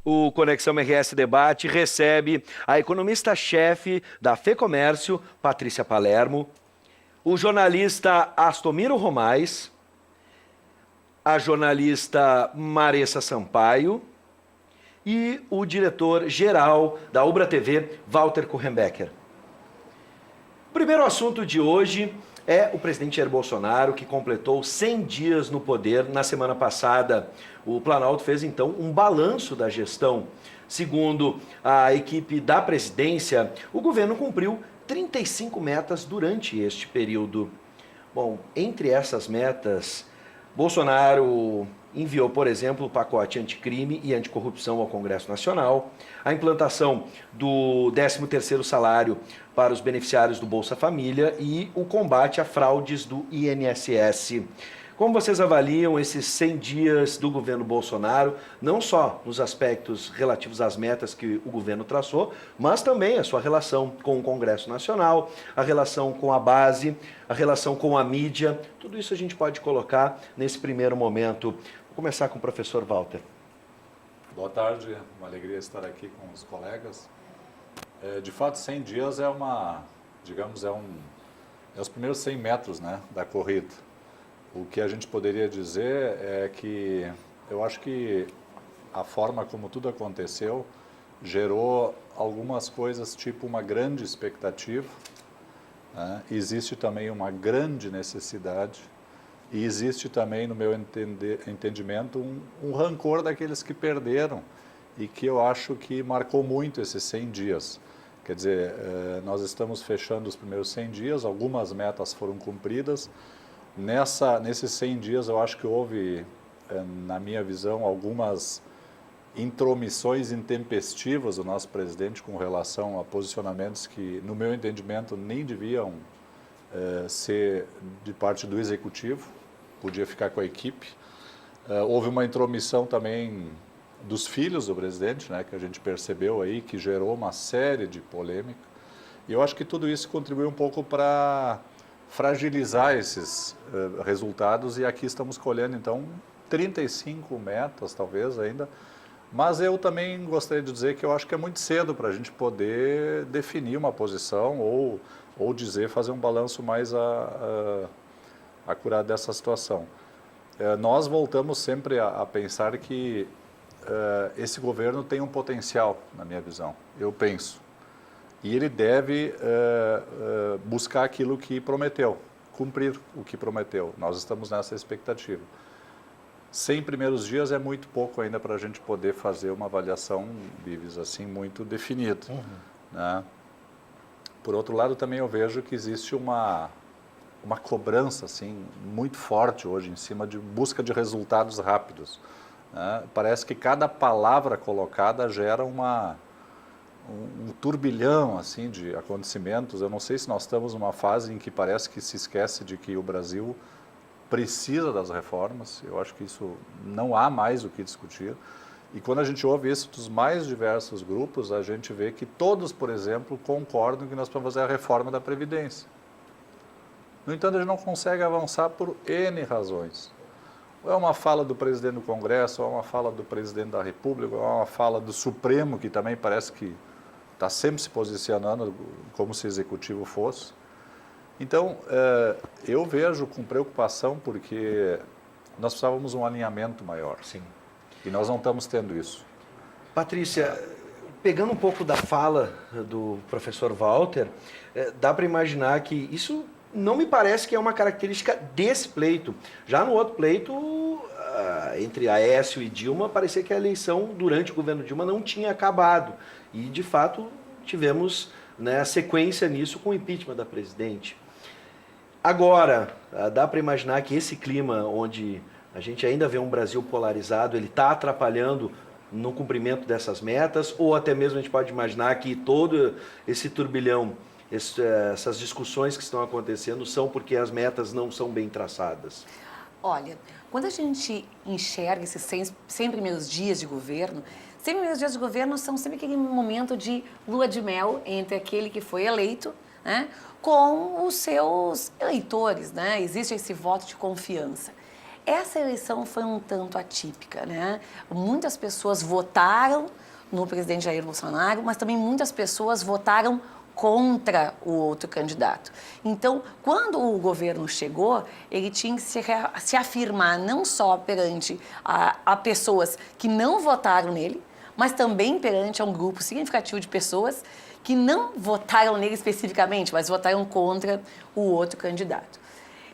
O Conexão RS Debate recebe a economista-chefe da FEComércio, Patrícia Palermo, o jornalista Astomiro Romais, a jornalista Maressa Sampaio e o diretor-geral da Ubra TV, Walter Kuchenbecker. O primeiro assunto de hoje é o presidente Jair Bolsonaro, que completou 100 dias no poder na semana passada. O Planalto fez, então, um balanço da gestão. Segundo a equipe da presidência, o governo cumpriu 35 metas durante este período. Bom, entre essas metas, Bolsonaro enviou, por exemplo, o pacote anticrime e anticorrupção ao Congresso Nacional, a implantação do 13º salário para os beneficiários do Bolsa Família e o combate a fraudes do INSS. Como vocês avaliam esses 100 dias do governo Bolsonaro, não só nos aspectos relativos às metas que o governo traçou, mas também a sua relação com o Congresso Nacional, a relação com a base, a relação com a mídia, tudo isso a gente pode colocar nesse primeiro momento. Vou começar com o professor Walter. Boa tarde, uma alegria estar aqui com os colegas. De fato, 100 dias é os primeiros 100 metros, né, da corrida. O que a gente poderia dizer é que eu acho que a forma como tudo aconteceu gerou algumas coisas, tipo uma grande expectativa, né? Existe também uma grande necessidade e existe também, no meu entendimento, um rancor daqueles que perderam e que eu acho que marcou muito esses 100 dias. Quer dizer, nós estamos fechando os primeiros 100 dias, algumas metas foram cumpridas. Nesses 100 dias, eu acho que houve, na minha visão, algumas intromissões intempestivas do nosso presidente com relação a posicionamentos que, no meu entendimento, nem deviam ser de parte do executivo, podia ficar com a equipe. Houve uma intromissão também dos filhos do presidente, né, que a gente percebeu aí, que gerou uma série de polêmica. E eu acho que tudo isso contribuiu um pouco para fragilizar esses resultados, e aqui estamos colhendo, então, 35 metas, talvez, ainda. Mas eu também gostaria de dizer que eu acho que é muito cedo para a gente poder definir uma posição ou dizer, fazer um balanço mais acurado dessa situação. Nós voltamos sempre a pensar que esse governo tem um potencial, na minha visão, eu penso. E ele deve buscar aquilo que prometeu, cumprir o que prometeu. Nós estamos nessa expectativa. 100 primeiros dias é muito pouco ainda para a gente poder fazer uma avaliação, Vives, assim, muito definida. Né? Por outro lado, também eu vejo que existe uma cobrança assim, muito forte hoje em cima de busca de resultados rápidos. Né? Parece que cada palavra colocada gera um turbilhão assim, de acontecimentos. Eu não sei se nós estamos numa fase em que parece que se esquece de que o Brasil precisa das reformas. Eu acho que isso não há mais o que discutir. E quando a gente ouve isso dos mais diversos grupos, a gente vê que todos, por exemplo, concordam que nós precisamos fazer a reforma da Previdência. No entanto, a gente não consegue avançar por N razões. Ou é uma fala do presidente do Congresso, ou é uma fala do presidente da República, ou é uma fala do Supremo, que também parece que está sempre se posicionando como se o executivo fosse. Então, eu vejo com preocupação porque nós precisávamos um alinhamento maior. Sim. E nós não estamos tendo isso. Patrícia, pegando um pouco da fala do professor Walter, dá para imaginar que isso não me parece que é uma característica desse pleito. Já no outro pleito, entre Aécio e Dilma, parecia que a eleição durante o governo Dilma não tinha acabado. E, de fato, tivemos, né, sequência nisso com o impeachment da presidente. Agora, dá para imaginar que esse clima onde a gente ainda vê um Brasil polarizado, ele está atrapalhando no cumprimento dessas metas, ou até mesmo a gente pode imaginar que todo esse turbilhão, essas discussões que estão acontecendo são porque as metas não são bem traçadas? Olha, quando a gente enxerga esses 100 primeiros dias de governo, 100 primeiros dias de governo são sempre aquele momento de lua de mel entre aquele que foi eleito, né, com os seus eleitores, né? Existe esse voto de confiança. essa eleição foi um tanto atípica, né? Muitas pessoas votaram no presidente Jair Bolsonaro, mas também muitas pessoas votaram contra o outro candidato. Então, quando o governo chegou, ele tinha que se afirmar não só perante a pessoas que não votaram nele, mas também perante a um grupo significativo de pessoas que não votaram nele especificamente, mas votaram contra o outro candidato.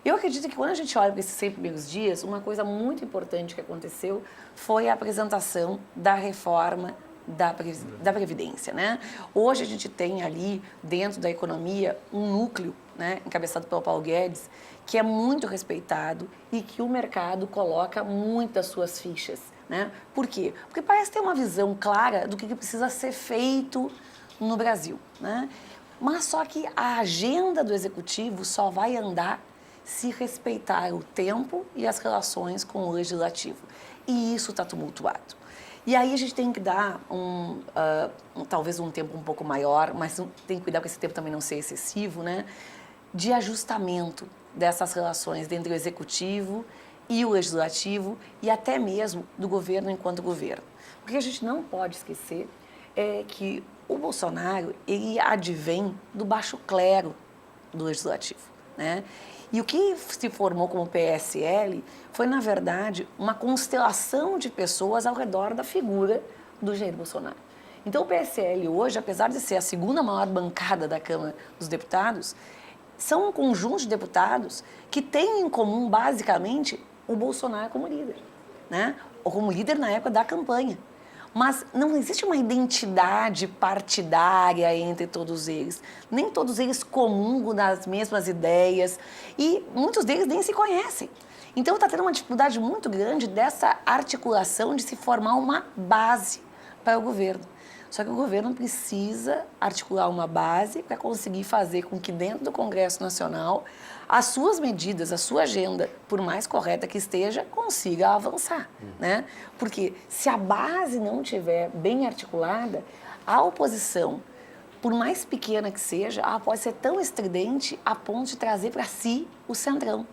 Eu acredito que quando a gente olha para esses 100 primeiros dias, uma coisa muito importante que aconteceu foi a apresentação da reforma da Previdência, né? Hoje a gente tem ali, dentro da economia, um núcleo, né, encabeçado pelo Paulo Guedes, que é muito respeitado e que o mercado coloca muitas suas fichas, né? Por quê? Porque parece ter uma visão clara do que precisa ser feito no Brasil, né? Mas só que a agenda do executivo só vai andar se respeitar o tempo e as relações com o legislativo. E isso está tumultuado. E aí a gente tem que dar talvez um tempo um pouco maior, mas tem que cuidar para esse tempo também não ser excessivo, né? De ajustamento dessas relações entre o executivo e o legislativo e até mesmo do governo enquanto governo. Porque a gente não pode esquecer que o Bolsonaro, ele advém do baixo clero do legislativo, né? E o que se formou como PSL foi, na verdade, uma constelação de pessoas ao redor da figura do Jair Bolsonaro. Então, o PSL hoje, apesar de ser a segunda maior bancada da Câmara dos Deputados, são um conjunto de deputados que têm em comum, basicamente, o Bolsonaro como líder, né? Ou como líder na época da campanha. Mas não existe uma identidade partidária entre todos eles. Nem todos eles comungam das mesmas ideias e muitos deles nem se conhecem. Então está tendo uma dificuldade muito grande dessa articulação de se formar uma base para o governo. Só que o governo precisa articular uma base para conseguir fazer com que dentro do Congresso Nacional as suas medidas, a sua agenda, por mais correta que esteja, consiga avançar, né? Porque se a base não estiver bem articulada, a oposição, por mais pequena que seja, ela pode ser tão estridente a ponto de trazer para si o centrão.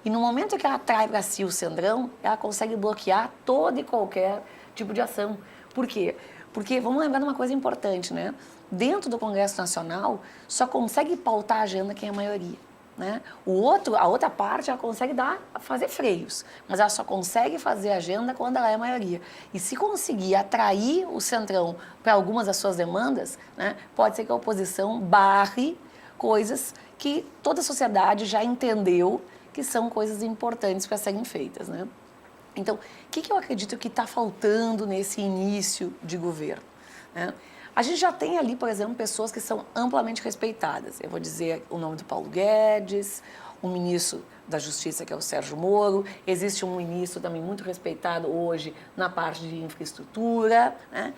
E no momento que ela traz para si o centrão, ela consegue bloquear todo e qualquer tipo de ação. Por quê? Porque vamos lembrar de uma coisa importante, né? Dentro do Congresso Nacional, só consegue pautar a agenda quem é a maioria, né? A outra parte, ela consegue fazer freios, mas ela só consegue fazer agenda quando ela é a maioria. E se conseguir atrair o centrão para algumas das suas demandas, né, pode ser que a oposição barre coisas que toda a sociedade já entendeu que são coisas importantes para serem feitas, né? Então, o que eu acredito que está faltando nesse início de governo, né? A gente já tem ali, por exemplo, pessoas que são amplamente respeitadas. Eu vou dizer o nome do Paulo Guedes, o ministro da Justiça, que é o Sérgio Moro. Existe um ministro também muito respeitado hoje na parte de infraestrutura, né?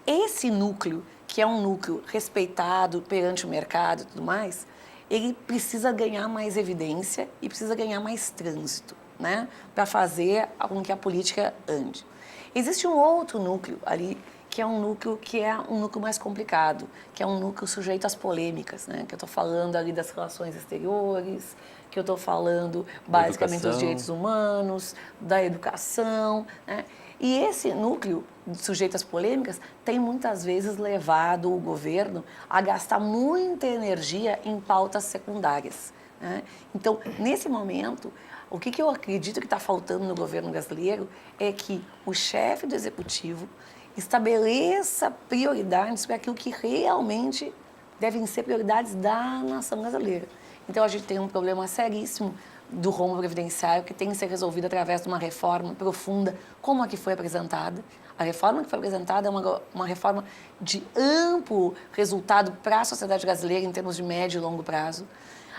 Esse núcleo, que é um núcleo respeitado perante o mercado e tudo mais, ele precisa ganhar mais evidência e precisa ganhar mais trânsito, né? Para fazer com que a política ande. Existe um outro núcleo ali, que é um núcleo mais complicado, que é um núcleo sujeito às polêmicas, né? Que eu estou falando ali das relações exteriores, que eu estou falando basicamente dos direitos humanos, da educação, né? E esse núcleo sujeito às polêmicas tem muitas vezes levado o governo a gastar muita energia em pautas secundárias, né? Então, nesse momento, o que eu acredito que está faltando no governo brasileiro é que o chefe do executivo estabeleça prioridades para aquilo que realmente devem ser prioridades da nação brasileira. Então, a gente tem um problema seríssimo do rombo previdenciário que tem que ser resolvido através de uma reforma profunda, como a que foi apresentada. A reforma que foi apresentada é uma reforma de amplo resultado para a sociedade brasileira em termos de médio e longo prazo.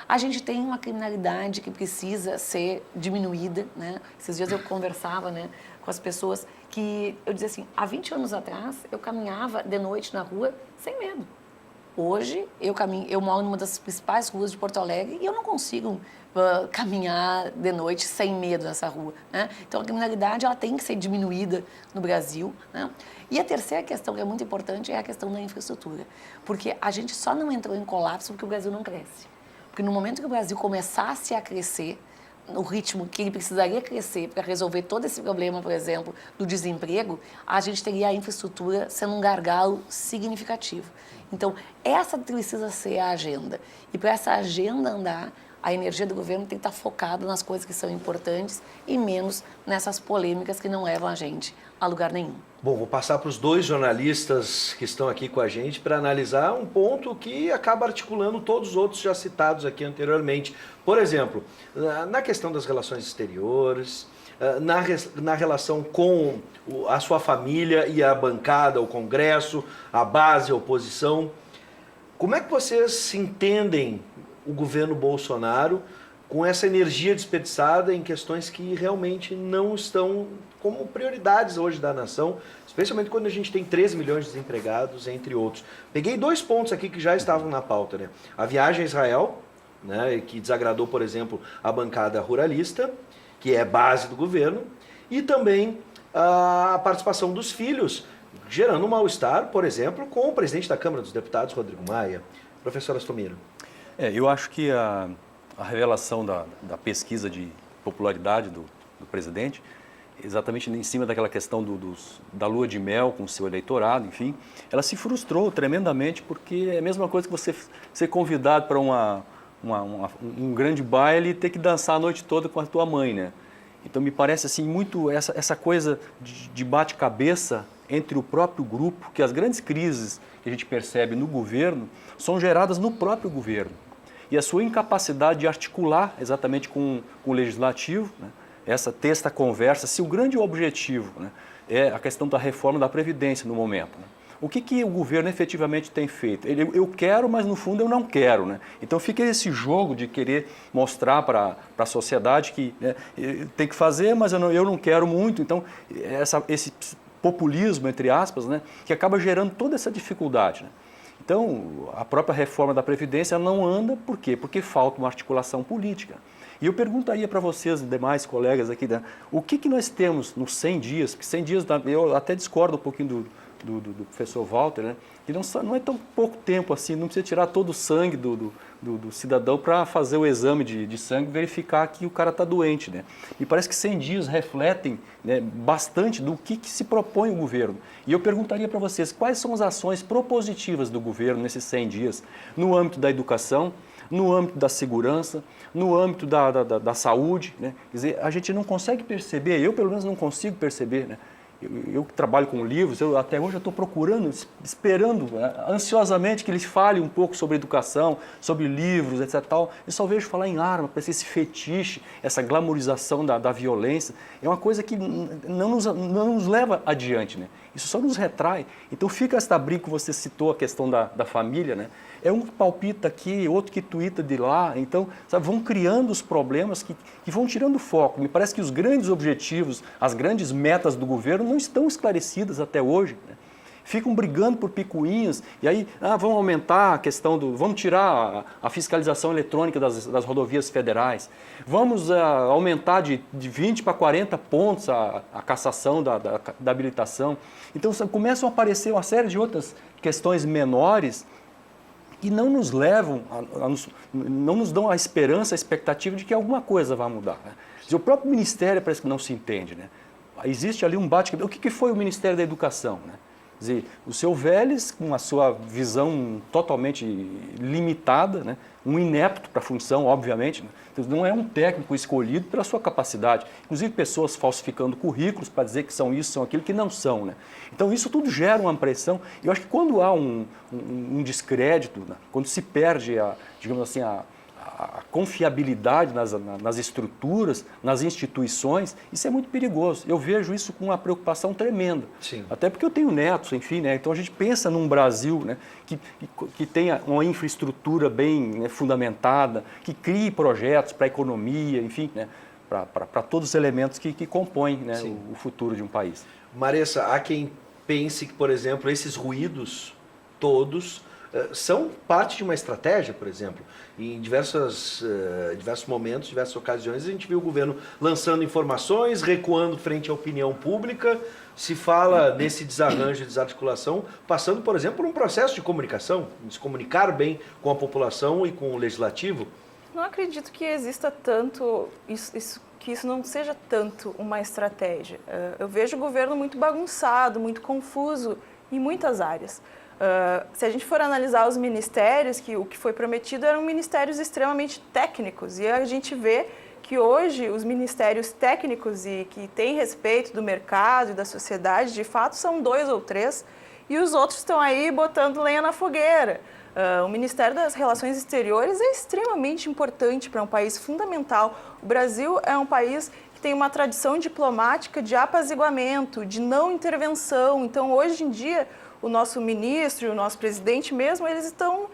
A gente tem uma criminalidade que precisa ser diminuída, né? Esses dias eu conversava, né, com as pessoas que eu dizia assim, há 20 anos atrás eu caminhava de noite na rua sem medo. Hoje eu moro numa das principais ruas de Porto Alegre e eu não consigo caminhar de noite sem medo nessa rua, né? Então a criminalidade ela tem que ser diminuída no Brasil, né? E a terceira questão que é muito importante é a questão da infraestrutura, porque a gente só não entrou em colapso porque o Brasil não cresce. Porque no momento que o Brasil começasse a crescer, no ritmo que ele precisaria crescer para resolver todo esse problema, por exemplo, do desemprego, a gente teria a infraestrutura sendo um gargalo significativo. Então, essa precisa ser a agenda. E para essa agenda andar, a energia do governo tem que estar focada nas coisas que são importantes e menos nessas polêmicas que não levam a gente a lugar nenhum. Bom, vou passar para os dois jornalistas que estão aqui com a gente para analisar um ponto que acaba articulando todos os outros já citados aqui anteriormente. Por exemplo, na questão das relações exteriores, na relação com a sua família e a bancada, o Congresso, a base, a oposição. Como é que vocês entendem o governo Bolsonaro com essa energia desperdiçada em questões que realmente não estão como prioridades hoje da nação, especialmente quando a gente tem 13 milhões de desempregados, entre outros. Peguei 2 pontos aqui que já estavam na pauta, né? A viagem a Israel, né, que desagradou, por exemplo, a bancada ruralista, que é base do governo, e também a participação dos filhos, gerando um mal-estar, por exemplo, com o presidente da Câmara dos Deputados, Rodrigo Maia. Professor Astomiro. Eu acho que a revelação da pesquisa de popularidade do presidente, exatamente em cima daquela questão da lua de mel com o seu eleitorado, enfim, ela se frustrou tremendamente, porque é a mesma coisa que você ser convidado para um grande baile e ter que dançar a noite toda com a tua mãe, né? Então me parece assim muito essa coisa de bate-cabeça entre o próprio grupo, que as grandes crises que a gente percebe no governo são geradas no próprio governo. E a sua incapacidade de articular exatamente com o legislativo, né? Ter esta conversa, se o grande objetivo, né, é a questão da reforma da Previdência no momento, né? O que o governo efetivamente tem feito? Eu quero, mas no fundo eu não quero, né? Então fica esse jogo de querer mostrar para a sociedade que, né, tem que fazer, mas eu não quero muito. Então esse populismo, entre aspas, né, que acaba gerando toda essa dificuldade, né? Então a própria reforma da Previdência não anda, por quê? Porque falta uma articulação política. E eu perguntaria para vocês, demais colegas aqui, né, o que nós temos nos 100 dias, porque 100 dias, eu até discordo um pouquinho do professor Walter, né, que não é tão pouco tempo assim, não precisa tirar todo o sangue do cidadão para fazer o exame de sangue e verificar que o cara está doente, né. E parece que 100 dias refletem, né, bastante do que se propõe o governo. E eu perguntaria para vocês, quais são as ações propositivas do governo nesses 100 dias, no âmbito da educação, no âmbito da segurança, no âmbito da saúde, né? Quer dizer, a gente não consegue perceber, eu pelo menos não consigo perceber, né? Eu que trabalho com livros, até hoje eu estou procurando, esperando ansiosamente que eles falem um pouco sobre educação, sobre livros, etc. Tal. Eu só vejo falar em arma, parece esse fetiche, essa glamorização da violência. É uma coisa que não nos leva adiante, né? Isso só nos retrai. Então fica esta briga que você citou, a questão da família, né? É um que palpita aqui, outro que tuita de lá. Então, sabe, vão criando os problemas que vão tirando o foco. Me parece que os grandes objetivos, as grandes metas do governo não estão esclarecidas até hoje, né? Ficam brigando por picuinhas e aí vamos aumentar a questão vamos tirar a fiscalização eletrônica das rodovias federais, vamos aumentar de 20 para 40 pontos a cassação da habilitação. Então começam a aparecer uma série de outras questões menores que não nos levam, não nos dão a esperança, a expectativa de que alguma coisa vai mudar, né? O próprio Ministério parece que não se entende, né? Existe ali um bate-cabeça. O que foi o Ministério da Educação, né? Quer dizer, o seu Vélez, com a sua visão totalmente limitada, né? Um inepto para a função, obviamente, né? Então, não é um técnico escolhido pela sua capacidade. Inclusive, pessoas falsificando currículos para dizer que são isso, são aquilo, que não são, né? Então, isso tudo gera uma pressão. E eu acho que quando há um descrédito, né? Quando se perde, digamos assim, a confiabilidade nas estruturas, nas instituições, isso é muito perigoso. Eu vejo isso com uma preocupação tremenda. Sim. Até porque eu tenho netos, enfim, né? Então a gente pensa num Brasil, né, que tenha uma infraestrutura bem, né, fundamentada, que crie projetos para a economia, enfim, né, para todos os elementos que compõem, né, o futuro de um país. Maressa, há quem pense que, por exemplo, esses ruídos todos são parte de uma estratégia, por exemplo. Em diversos momentos, diversas ocasiões, a gente viu o governo lançando informações, recuando frente à opinião pública, se fala nesse desarranjo, desarticulação, passando, por exemplo, por um processo de comunicação, de se comunicar bem com a população e com o legislativo. Não acredito que exista tanto, que isso não seja tanto uma estratégia. Eu vejo o governo muito bagunçado, muito confuso em muitas áreas. Se a gente for analisar os ministérios, que o que foi prometido eram ministérios extremamente técnicos, e a gente vê que hoje os ministérios técnicos e que têm respeito do mercado e da sociedade, de fato, são 2 ou 3, e os outros estão aí botando lenha na fogueira. O Ministério das Relações Exteriores é extremamente importante para um país fundamental. O Brasil é um país que tem uma tradição diplomática de apaziguamento, de não intervenção. Então, hoje em dia, o nosso ministro e o nosso presidente mesmo, eles estão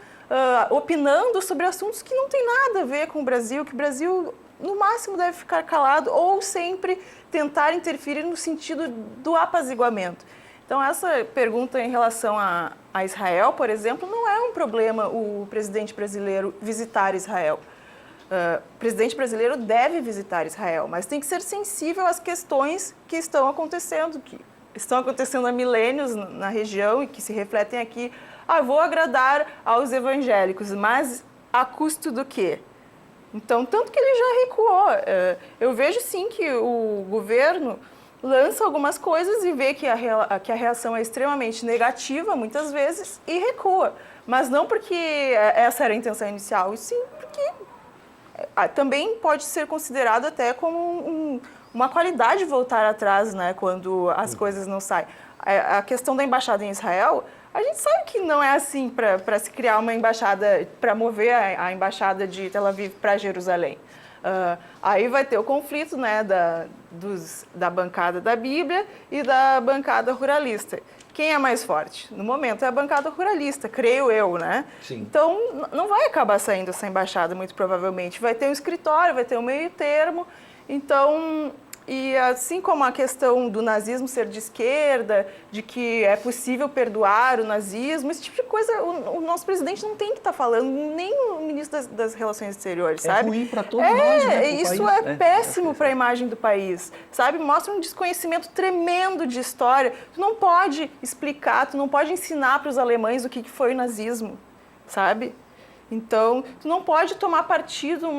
opinando sobre assuntos que não têm nada a ver com o Brasil, que o Brasil, no máximo, deve ficar calado ou sempre tentar interferir no sentido do apaziguamento. Então, essa pergunta em relação a Israel, por exemplo, não é um problema o presidente brasileiro visitar Israel. O presidente brasileiro deve visitar Israel, mas tem que ser sensível às questões que estão acontecendo há milênios na região e que se refletem aqui. Vou agradar aos evangélicos, mas a custo do quê? Então, tanto que ele já recuou. Eu vejo, sim, que o governo lança algumas coisas e vê que a reação é extremamente negativa, muitas vezes, e recua. Mas não porque essa era a intenção inicial, e sim porque também pode ser considerado até como uma qualidade voltar atrás, né, quando as coisas não saem. A questão da embaixada em Israel, a gente sabe que não é assim para se criar uma embaixada, para mover a embaixada de Tel Aviv para Jerusalém. Aí vai ter o conflito, né, da bancada da Bíblia e da bancada ruralista. Quem é mais forte? No momento é a bancada ruralista, creio eu, né? Sim. Então, não vai acabar saindo essa embaixada, muito provavelmente. Vai ter um escritório, vai ter um meio termo. Então, e assim como a questão do nazismo ser de esquerda, de que é possível perdoar o nazismo, esse tipo de coisa, o nosso presidente não tem que estar falando, nem o ministro das Relações Exteriores, sabe? É ruim para todos nós, né? Pro Isso país. é péssimo para a imagem do país, sabe? Mostra um desconhecimento tremendo de história. Tu não pode explicar, tu não pode ensinar para os alemães o que foi o nazismo, sabe? Então, tu não pode tomar partido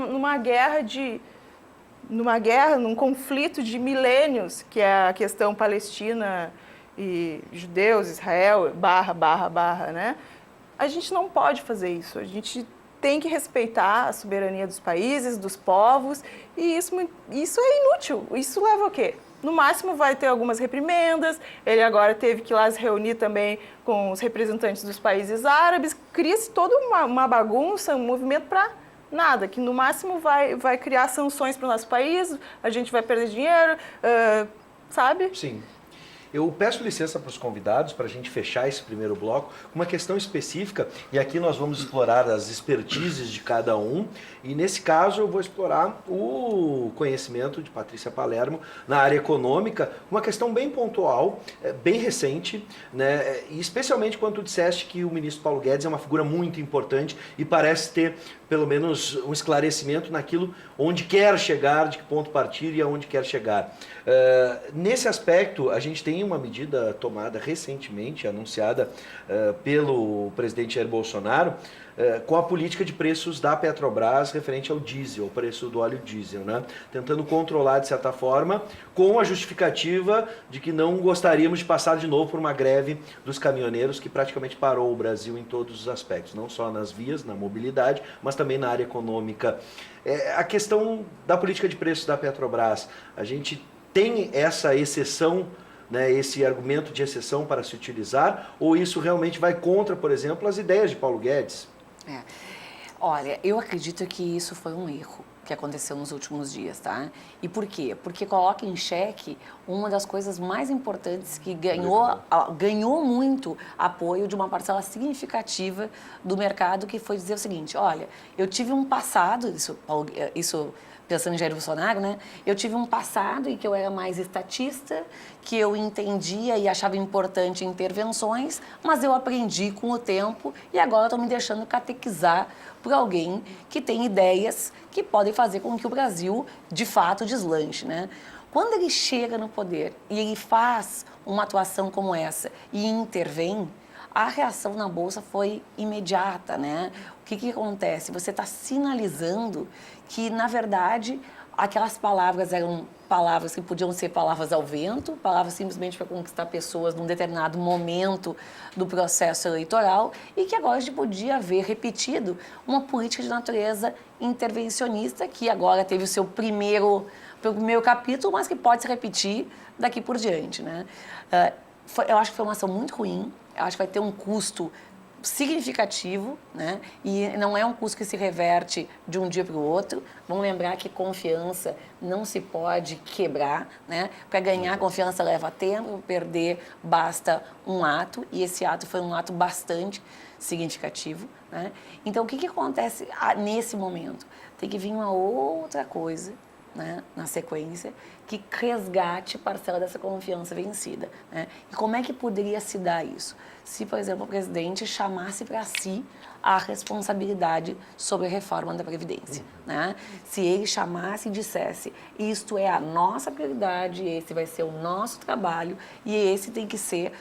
num conflito de milênios, que é a questão Palestina e judeus, Israel, né? A gente não pode fazer isso. A gente tem que respeitar a soberania dos países, dos povos, e isso é inútil. Isso leva o quê? No máximo vai ter algumas reprimendas, ele agora teve que ir lá se reunir também com os representantes dos países árabes, cria-se toda uma bagunça, um movimento para nada, que no máximo vai criar sanções para o nosso país, a gente vai perder dinheiro, sabe? Sim. Eu peço licença para os convidados para a gente fechar esse primeiro bloco com uma questão específica, e aqui nós vamos explorar as expertises de cada um, e nesse caso eu vou explorar o conhecimento de Patrícia Palermo na área econômica, uma questão bem pontual, bem recente, né? E especialmente quando tu disseste que o ministro Paulo Guedes é uma figura muito importante e parece ter pelo menos um esclarecimento naquilo onde quer chegar, de que ponto partir e aonde quer chegar. Nesse aspecto, a gente tem uma medida tomada recentemente, anunciada pelo presidente Jair Bolsonaro, com a política de preços da Petrobras referente ao diesel, o preço do óleo diesel, né? Tentando controlar, de certa forma, com a justificativa de que não gostaríamos de passar de novo por uma greve dos caminhoneiros que praticamente parou o Brasil em todos os aspectos, não só nas vias, na mobilidade, mas também na área econômica. A questão da política de preços da Petrobras, a gente tem essa exceção, né, esse argumento de exceção para se utilizar, ou isso realmente vai contra, por exemplo, as ideias de Paulo Guedes? Olha, eu acredito que isso foi um erro que aconteceu nos últimos dias, tá? E por quê? Porque coloca em xeque uma das coisas mais importantes que ganhou muito apoio de uma parcela significativa do mercado, que foi dizer o seguinte: olha, eu tive um passado, isso pensando em Jair Bolsonaro, né? Eu tive um passado em que eu era mais estatista, que eu entendia e achava importante intervenções, mas eu aprendi com o tempo e agora estou me deixando catequizar por alguém que tem ideias que podem fazer com que o Brasil, de fato, deslanche, né? Quando ele chega no poder e ele faz uma atuação como essa e intervém, a reação na Bolsa foi imediata, né? que acontece? Você está sinalizando que, na verdade, aquelas palavras eram palavras que podiam ser palavras ao vento, palavras simplesmente para conquistar pessoas num determinado momento do processo eleitoral, e que agora a gente podia ver repetido uma política de natureza intervencionista que agora teve o seu primeiro capítulo, mas que pode se repetir daqui por diante, né? Eu acho que foi uma ação muito ruim, eu acho que vai ter um custo significativo, né? E não é um custo que se reverte de um dia para o outro. Vamos lembrar que confiança não se pode quebrar, né? Para ganhar confiança leva tempo, perder basta um ato, e esse ato foi um ato bastante significativo, né? Então, o que acontece nesse momento? Tem que vir uma outra coisa, né, na sequência, que resgate parcela dessa confiança vencida, né? E como é que poderia se dar isso? Se, por exemplo, o presidente chamasse para si a responsabilidade sobre a reforma da Previdência, né? Se ele chamasse e dissesse, isto é a nossa prioridade, esse vai ser o nosso trabalho e esse tem que ser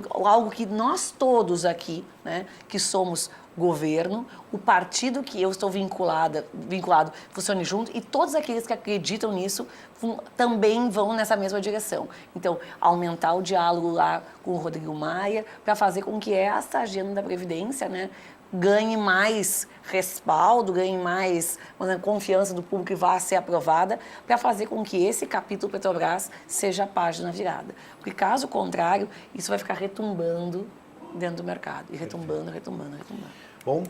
algo que nós todos aqui, né, que somos governo, o partido que eu estou vinculado funcione junto, e todos aqueles que acreditam nisso também vão nessa mesma direção. Então, aumentar o diálogo lá com o Rodrigo Maia para fazer com que essa agenda da Previdência, né, ganhe mais respaldo, ganhe mais confiança do público e vá ser aprovada, para fazer com que esse capítulo Petrobras seja a página virada. Porque, caso contrário, isso vai ficar retumbando dentro do mercado, e retumbando. Bom,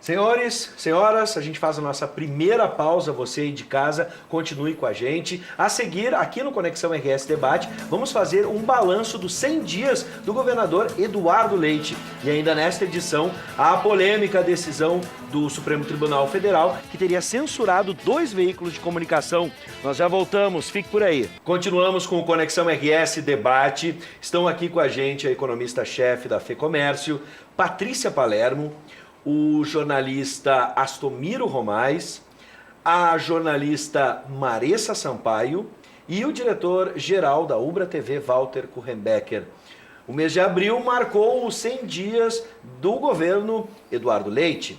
senhores, senhoras, a gente faz a nossa primeira pausa. Você aí de casa, continue com a gente. A seguir, aqui no Conexão RS Debate, vamos fazer um balanço dos 100 dias do governador Eduardo Leite. E ainda nesta edição, a polêmica decisão do Supremo Tribunal Federal, que teria censurado 2 veículos de comunicação. Nós já voltamos, fique por aí. Continuamos com o Conexão RS Debate. Estão aqui com a gente a economista-chefe da FEComércio, Patrícia Palermo, o jornalista Astomiro Romais, a jornalista Maressa Sampaio e o diretor-geral da Ubra TV, Walter Kuchenbecker. O mês de abril marcou os 100 dias do governo Eduardo Leite.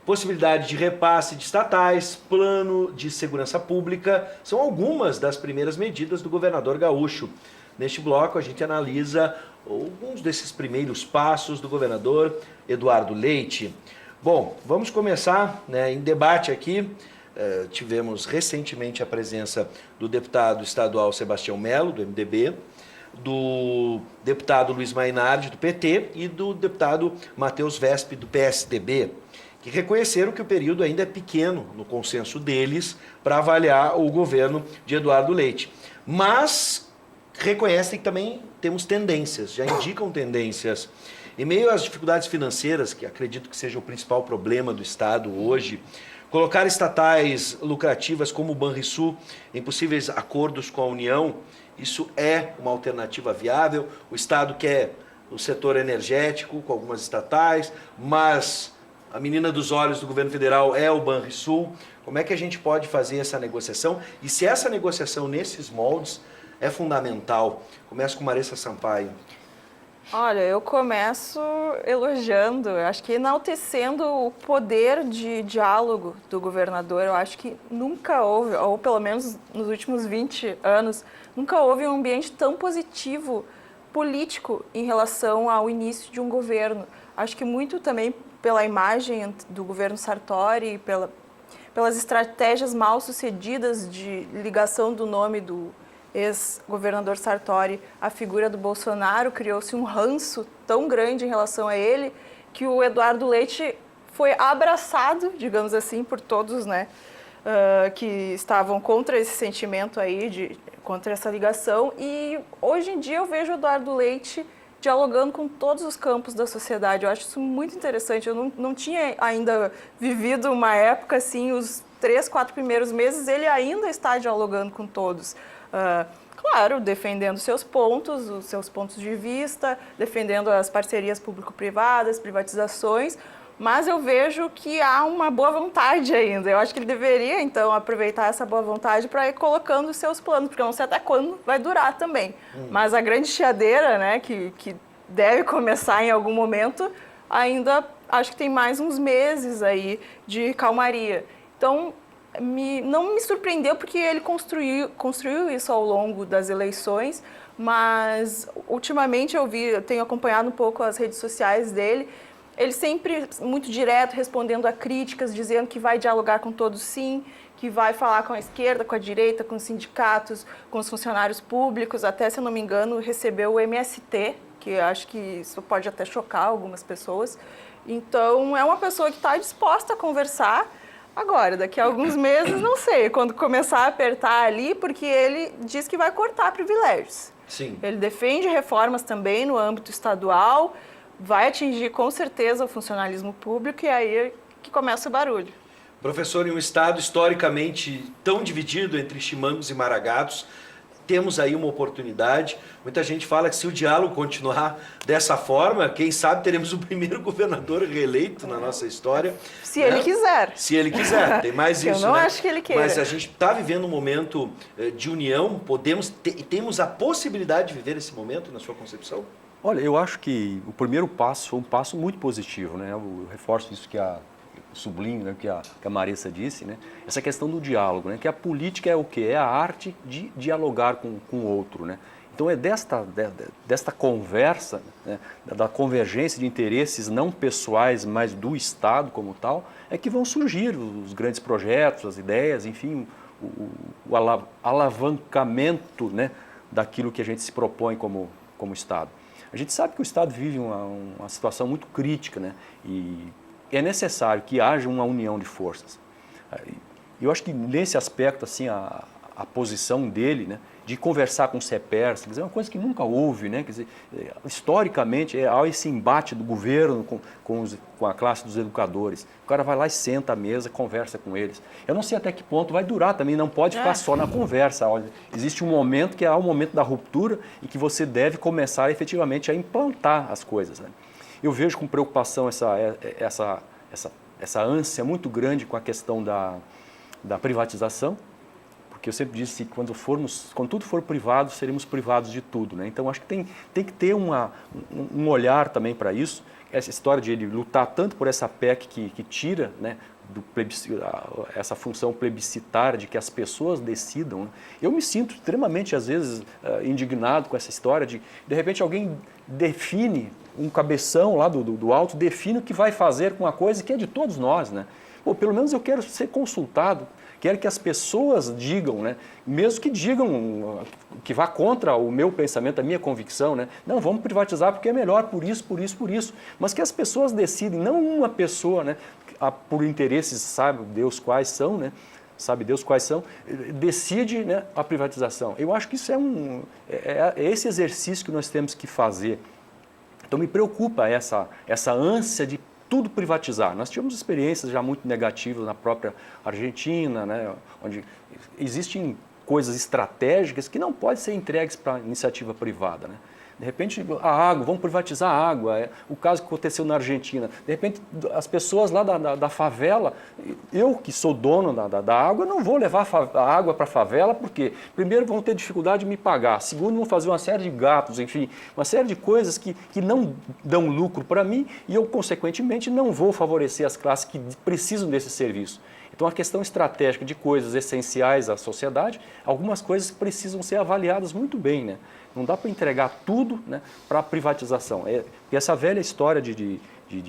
Possibilidade de repasse de estatais, plano de segurança pública, são algumas das primeiras medidas do governador gaúcho. Neste bloco, a gente analisa alguns desses primeiros passos do governador Eduardo Leite. Bom, vamos começar, né, em debate aqui. Tivemos recentemente a presença do deputado estadual Sebastião Melo, do MDB, do deputado Luiz Mainardi, do PT, e do deputado Matheus Vesp, do PSDB, que reconheceram que o período ainda é pequeno no consenso deles para avaliar o governo de Eduardo Leite. Mas reconhecem que também temos tendências, já indicam tendências. Em meio às dificuldades financeiras, que acredito que seja o principal problema do Estado hoje, colocar estatais lucrativas como o Banrisul em possíveis acordos com a União, isso é uma alternativa viável. O Estado quer o setor energético com algumas estatais, mas a menina dos olhos do governo federal é o Banrisul. Como é que a gente pode fazer essa negociação? E se essa negociação nesses moldes é fundamental? Começo com Maressa Sampaio. Olha, eu começo elogiando, eu acho que enaltecendo o poder de diálogo do governador. Eu acho que nunca houve, ou pelo menos nos últimos 20 anos, nunca houve um ambiente tão positivo político em relação ao início de um governo. Acho que muito também pela imagem do governo Sartori, pelas estratégias mal sucedidas de ligação do nome do ex-governador Sartori à figura do Bolsonaro, criou-se um ranço tão grande em relação a ele que o Eduardo Leite foi abraçado, digamos assim, por todos, né, que estavam contra esse sentimento aí, contra essa ligação. E hoje em dia eu vejo o Eduardo Leite dialogando com todos os campos da sociedade. Eu acho isso muito interessante. Eu não tinha ainda vivido uma época assim, os 3, 4 primeiros meses, ele ainda está dialogando com todos. Claro, defendendo seus pontos, os seus pontos de vista, defendendo as parcerias público-privadas, privatizações, mas eu vejo que há uma boa vontade ainda. Eu acho que ele deveria, então, aproveitar essa boa vontade para ir colocando os seus planos, porque eu não sei até quando vai durar também. Mas a grande chiadeira, né, que deve começar em algum momento, ainda acho que tem mais uns meses aí de calmaria. Então, não me surpreendeu porque ele construiu isso ao longo das eleições, mas ultimamente eu tenho acompanhado um pouco as redes sociais dele, ele sempre muito direto, respondendo a críticas, dizendo que vai dialogar com todos sim, que vai falar com a esquerda, com a direita, com os sindicatos, com os funcionários públicos, até, se eu não me engano, recebeu o MST, que eu acho que isso pode até chocar algumas pessoas. Então, é uma pessoa que está disposta a conversar. Agora, daqui a alguns meses, não sei, quando começar a apertar ali, porque ele diz que vai cortar privilégios. Sim. Ele defende reformas também no âmbito estadual, vai atingir com certeza o funcionalismo público e aí é que começa o barulho. Professor, em um estado historicamente tão dividido entre chimangos e maragatos, temos aí uma oportunidade. Muita gente fala que se o diálogo continuar dessa forma, quem sabe teremos o primeiro governador reeleito na nossa história. Se ele quiser. Se ele quiser, tem mais isso, Eu não né? acho que ele queira. Mas a gente está vivendo um momento de união, temos a possibilidade de viver esse momento, na sua concepção? Olha, eu acho que o primeiro passo foi um passo muito positivo, né? Eu reforço isso que sublinho, né, que a Marissa disse, né? Essa questão do diálogo, né? Que a política é o quê? É a arte de dialogar com o outro, né? Então é desta conversa, né, da convergência de interesses não pessoais, mas do Estado como tal, é que vão surgir os grandes projetos, as ideias, enfim, o alavancamento, né, daquilo que a gente se propõe como Estado. A gente sabe que o Estado vive uma situação muito crítica, né? E é necessário que haja uma união de forças. Eu acho que nesse aspecto, assim, a posição dele, né, de conversar com o CEPERS, quer dizer, é uma coisa que nunca houve, né? Quer dizer, historicamente, há esse embate do governo com a classe dos educadores. O cara vai lá e senta à mesa, conversa com eles. Eu não sei até que ponto vai durar também, não pode ficar só na conversa. Olha, existe um momento que é o momento da ruptura e que você deve começar efetivamente a implantar as coisas, né? Eu vejo com preocupação essa ânsia muito grande com a questão da privatização, porque eu sempre disse que quando tudo for privado, seremos privados de tudo, né? Então, acho que tem que ter um olhar também para isso, essa história de ele lutar tanto por essa PEC que tira, né, essa função plebiscitária de que as pessoas decidam, né? Eu me sinto extremamente, às vezes, indignado com essa história de repente, alguém define, um cabeção lá do alto, define o que vai fazer com a coisa que é de todos nós, né? Pô, pelo menos eu quero ser consultado, quero que as pessoas digam, né? Mesmo que digam que vá contra o meu pensamento, a minha convicção, né? Não, vamos privatizar porque é melhor por isso, por isso, por isso. Mas que as pessoas decidem, não uma pessoa, né? Por interesses, sabe Deus quais são, né? Sabe Deus quais são, decide, né, a privatização. Eu acho que isso é esse exercício que nós temos que fazer. Então me preocupa essa ânsia de tudo privatizar. Nós tivemos experiências já muito negativas na própria Argentina, né, onde existem coisas estratégicas que não podem ser entregues para a iniciativa privada, né? De repente, a água, vamos privatizar a água, o caso que aconteceu na Argentina. De repente, as pessoas lá da favela, eu que sou dono da água, não vou levar a água para a favela, porque primeiro vão ter dificuldade de me pagar, segundo vão fazer uma série de gatos, enfim, uma série de coisas que não dão lucro para mim e eu, consequentemente, não vou favorecer as classes que precisam desse serviço. Então, a questão estratégica de coisas essenciais à sociedade, algumas coisas precisam ser avaliadas muito bem, né? Não dá para entregar tudo, né, para a privatização. E essa velha história de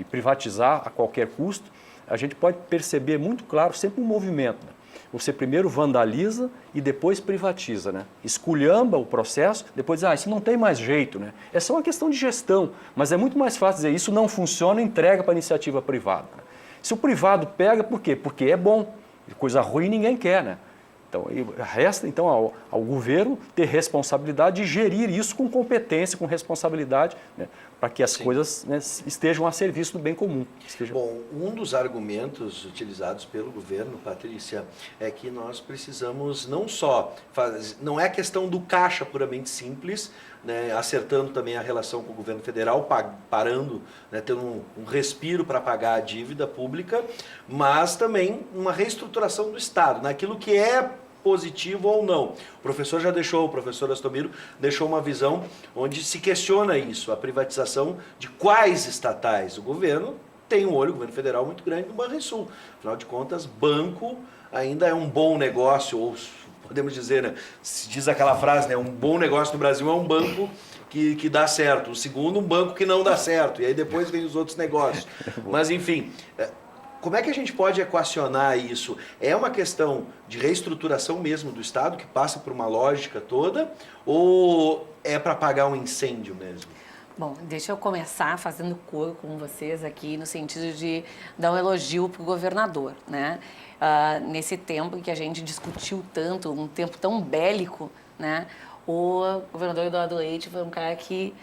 privatizar a qualquer custo, a gente pode perceber muito claro sempre um movimento, né? Você primeiro vandaliza e depois privatiza, né? Esculhamba o processo, depois diz, isso não tem mais jeito, né? É só uma questão de gestão, mas é muito mais fácil dizer, isso não funciona, entrega para a iniciativa privada, né? Se o privado pega, por quê? Porque é bom, coisa ruim ninguém quer, né? Então, resta então ao governo ter responsabilidade de gerir isso com competência, com responsabilidade, né, para que as coisas, né, estejam a serviço do bem comum. Bom, um dos argumentos utilizados pelo governo, Patrícia, é que nós precisamos não só não é questão do caixa puramente simples, né, acertando também a relação com o governo federal, parando, né, tendo um respiro para pagar a dívida pública, mas também uma reestruturação do Estado, naquilo que é positivo ou não. O professor Astomiro deixou uma visão onde se questiona isso, a privatização de quais estatais. O governo tem um olho, o governo federal, muito grande no Banrisul. Afinal de contas, banco ainda é um bom negócio, ou podemos dizer, né, se diz aquela frase, né, um bom negócio no Brasil é um banco que dá certo, o segundo um banco que não dá certo, e aí depois vem os outros negócios. Mas enfim, como é que a gente pode equacionar isso? É uma questão de reestruturação mesmo do Estado, que passa por uma lógica toda, ou é para apagar um incêndio mesmo? Bom, deixa eu começar fazendo coro com vocês aqui no sentido de dar um elogio para o governador, né? Nesse tempo em que a gente discutiu tanto, um tempo tão bélico, né? O governador Eduardo Leite foi um cara que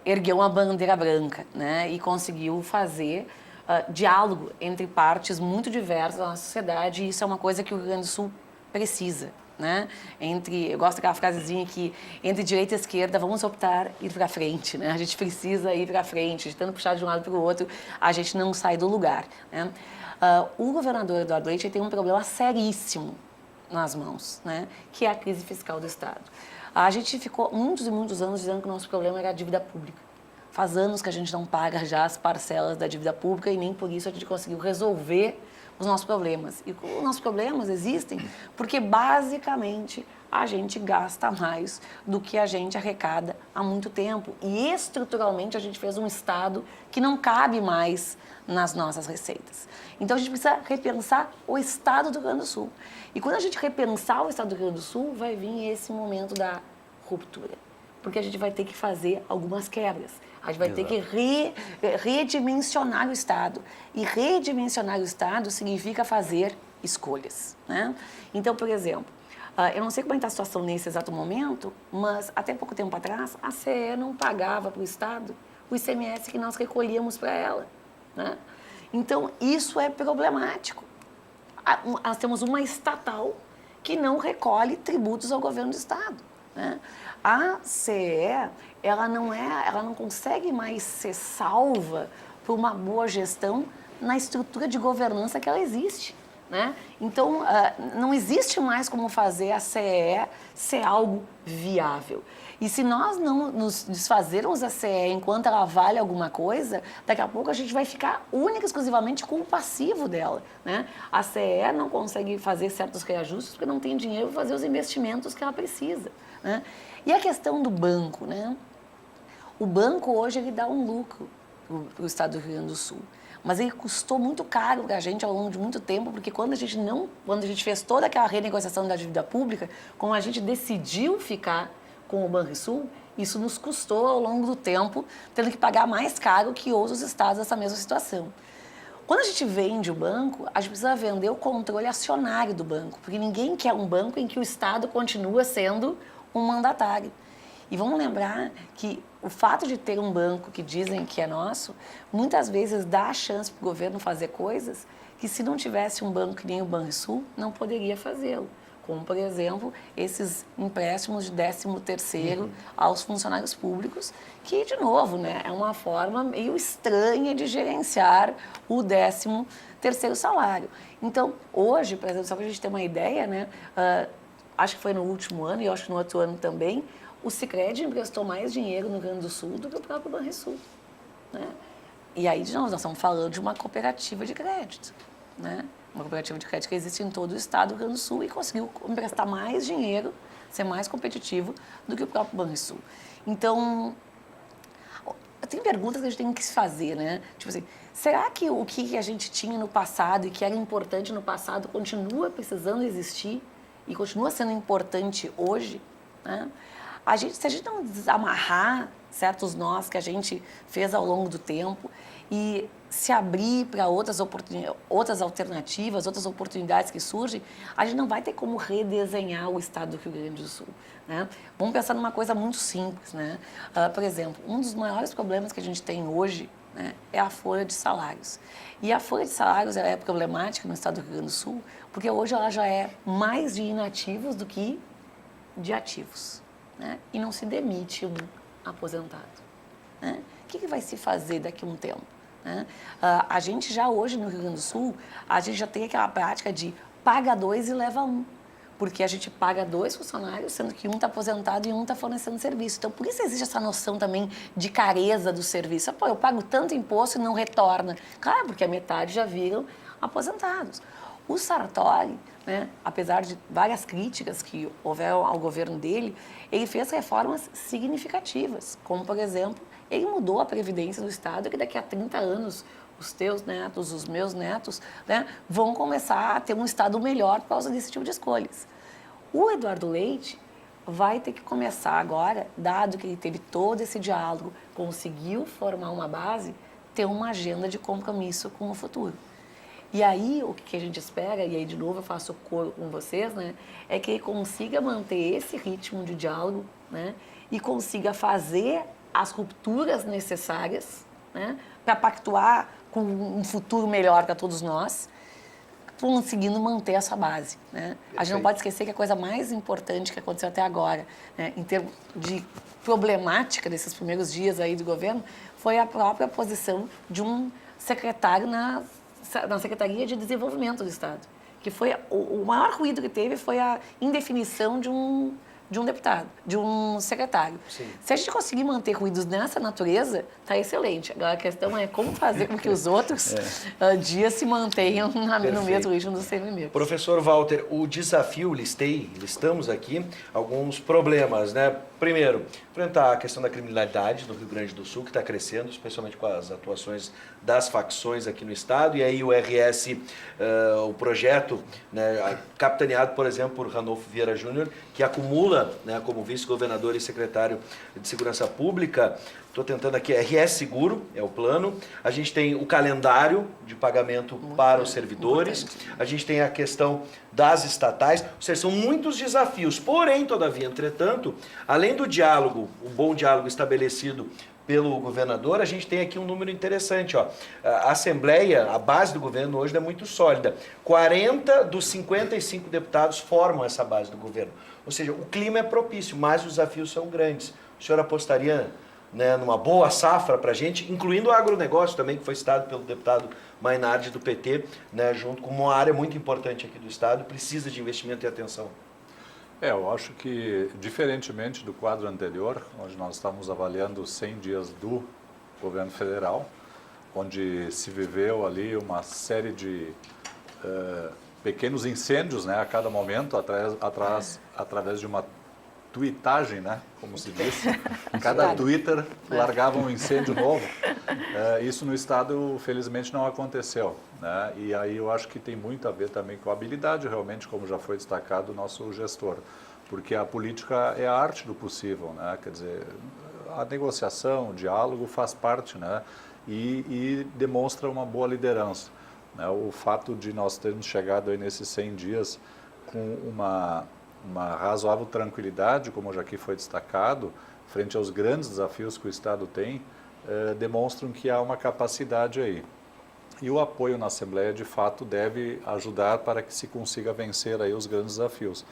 ergueu uma bandeira branca, né? E conseguiu fazer diálogo entre partes muito diversas da nossa sociedade, e isso é uma coisa que o Rio Grande do Sul precisa. Né? Eu gosto daquela frasezinha que entre direita e esquerda vamos optar ir para frente, né? A gente precisa ir para frente, de tanto puxar de um lado para o outro, a gente não sai do lugar, né? O governador Eduardo Leite tem um problema seríssimo nas mãos, né? Que é a crise fiscal do Estado. A gente ficou muitos e muitos anos dizendo que o nosso problema era a dívida pública. Faz anos que a gente não paga já as parcelas da dívida pública e nem por isso a gente conseguiu resolver os nossos problemas. E os nossos problemas existem porque, basicamente, a gente gasta mais do que a gente arrecada há muito tempo. E, estruturalmente, a gente fez um Estado que não cabe mais nas nossas receitas. Então, a gente precisa repensar o Estado do Rio Grande do Sul. E, quando a gente repensar o Estado do Rio Grande do Sul, vai vir esse momento da ruptura. Porque a gente vai ter que fazer algumas quebras. A gente vai ter que redimensionar o Estado. E redimensionar o Estado significa fazer escolhas, né? Então, por exemplo, eu não sei como está a situação nesse exato momento, mas até pouco tempo atrás, a CE não pagava para o Estado o ICMS que nós recolhíamos para ela, né? Então, isso é problemático. Nós temos uma estatal que não recolhe tributos ao governo do Estado, né? A CE, ela não consegue mais ser salva por uma boa gestão na estrutura de governança que ela existe, né? Então, não existe mais como fazer a CE ser algo viável. E se nós não nos desfazermos da CE enquanto ela vale alguma coisa, daqui a pouco a gente vai ficar única e exclusivamente com o passivo dela, né? A CE não consegue fazer certos reajustes porque não tem dinheiro para fazer os investimentos que ela precisa, né? E a questão do banco, né? O banco hoje ele dá um lucro para o Estado do Rio Grande do Sul, mas ele custou muito caro para a gente ao longo de muito tempo, porque quando a gente fez toda aquela renegociação da dívida pública, como a gente decidiu ficar com o Banrisul, isso nos custou ao longo do tempo, tendo que pagar mais caro que outros estados nessa mesma situação. Quando a gente vende o banco, a gente precisa vender o controle acionário do banco, porque ninguém quer um banco em que o Estado continua sendo um mandatário. E vamos lembrar que o fato de ter um banco que dizem que é nosso, muitas vezes dá a chance para o governo fazer coisas que, se não tivesse um banco que nem o Banrisul, não poderia fazê-lo. Como, por exemplo, esses empréstimos de 13º aos funcionários públicos, que, de novo, né, é uma forma meio estranha de gerenciar o 13º salário. Então, hoje, por exemplo, só para a gente ter uma ideia, né, acho que foi no último ano e acho que no outro ano também, o Sicredi emprestou mais dinheiro no Rio Grande do Sul do que o próprio Banrisul, né? E aí, de novo, nós estamos falando de uma cooperativa de crédito, né? Uma cooperativa de crédito que existe em todo o estado do Rio Grande do Sul e conseguiu emprestar mais dinheiro, ser mais competitivo do que o próprio Banrisul. Então, tem perguntas que a gente tem que se fazer, né? Tipo assim, será que o que a gente tinha no passado e que era importante no passado continua precisando existir e continua sendo importante hoje, né? Se a gente não desamarrar certos nós que a gente fez ao longo do tempo e se abrir para outras alternativas, outras oportunidades que surgem, a gente não vai ter como redesenhar o estado do Rio Grande do Sul, né? Vamos pensar numa coisa muito simples, né? Por exemplo, um dos maiores problemas que a gente tem hoje, né, é a folha de salários. E a folha de salários ela é problemática no estado do Rio Grande do Sul porque hoje ela já é mais de inativos do que de ativos, né? E não se demite um aposentado, né? O que vai se fazer daqui a um tempo, né? A gente já hoje no Rio Grande do Sul, a gente já tem aquela prática de paga 2 e leva 1. porque a gente paga 2 funcionários, sendo que um está aposentado e um está fornecendo serviço. Então, por isso existe essa noção também de careza do serviço. Pô, eu pago tanto imposto e não retorna. Claro, porque a metade já viram aposentados. O Sartori, né, apesar de várias críticas que houveram ao governo dele, ele fez reformas significativas, como, por exemplo, ele mudou a Previdência do Estado, que daqui a 30 anos os teus netos, os meus netos, né, vão começar a ter um Estado melhor por causa desse tipo de escolhas. O Eduardo Leite vai ter que começar agora, dado que ele teve todo esse diálogo, conseguiu formar uma base, ter uma agenda de compromisso com o futuro. E aí, o que a gente espera, e aí de novo eu faço coro com vocês, né, é que ele consiga manter esse ritmo de diálogo, né, e consiga fazer as rupturas necessárias, né, para pactuar com um futuro melhor para todos nós, conseguindo manter essa base, né? A gente não pode esquecer que a coisa mais importante que aconteceu até agora, né, em termos de problemática desses primeiros dias aí do governo, foi a própria posição de um secretário na Secretaria de Desenvolvimento do Estado, que foi o maior ruído que teve foi a indefinição de um deputado, de um secretário. Sim. Se a gente conseguir manter ruídos nessa natureza, está excelente. Agora, a questão é como fazer com que os outros dias se mantenham no mesmo ritmo do CNM. Professor Walter, o desafio, listamos aqui alguns problemas, né? Primeiro, enfrentar a questão da criminalidade no Rio Grande do Sul, que está crescendo, especialmente com as atuações das facções aqui no estado, e aí o RS, o projeto, né, capitaneado, por exemplo, por Ranolfo Vieira Júnior, que acumula, né, como vice-governador e secretário de Segurança Pública, estou tentando aqui, RS Seguro é o plano, a gente tem o calendário de pagamento para os servidores, a gente tem a questão das estatais, ou seja, são muitos desafios, porém, todavia, entretanto, além do diálogo, um bom diálogo estabelecido pelo governador, a gente tem aqui um número interessante, ó. A Assembleia, a base do governo hoje é muito sólida, 40 dos 55 deputados formam essa base do governo, ou seja, o clima é propício, mas os desafios são grandes. O senhor apostaria, né, numa boa safra para a gente, incluindo o agronegócio também, que foi citado pelo deputado Mainardi do PT, né, junto com uma área muito importante aqui do estado, precisa de investimento e atenção. Eu acho que, diferentemente do quadro anterior, onde nós estávamos avaliando os 100 dias do governo federal, onde se viveu ali uma série de pequenos incêndios, né, a cada momento, através de uma tuitagem, né, como se diz. Cada Twitter largava um incêndio novo. Isso no estado, felizmente, não aconteceu, né? E aí eu acho que tem muito a ver também com a habilidade, realmente, como já foi destacado, do nosso gestor. Porque a política é a arte do possível, né? Quer dizer, a negociação, o diálogo faz parte, né? E demonstra uma boa liderança, né? O fato de nós termos chegado aí nesses 100 dias com uma razoável tranquilidade, como já aqui foi destacado, frente aos grandes desafios que o Estado tem, demonstram que há uma capacidade aí. E o apoio na Assembleia, de fato, deve ajudar para que se consiga vencer aí os grandes desafios.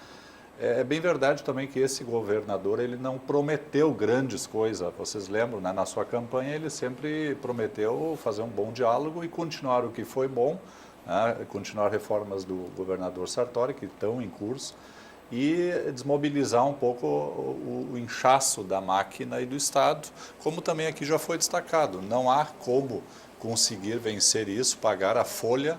É bem verdade também que esse governador, ele não prometeu grandes coisas. Vocês lembram, né? Na sua campanha ele sempre prometeu fazer um bom diálogo e continuar o que foi bom, né? Continuar reformas do governador Sartori, que estão em curso, e desmobilizar um pouco o inchaço da máquina e do Estado, como também aqui já foi destacado. Não há como conseguir vencer isso, pagar a folha,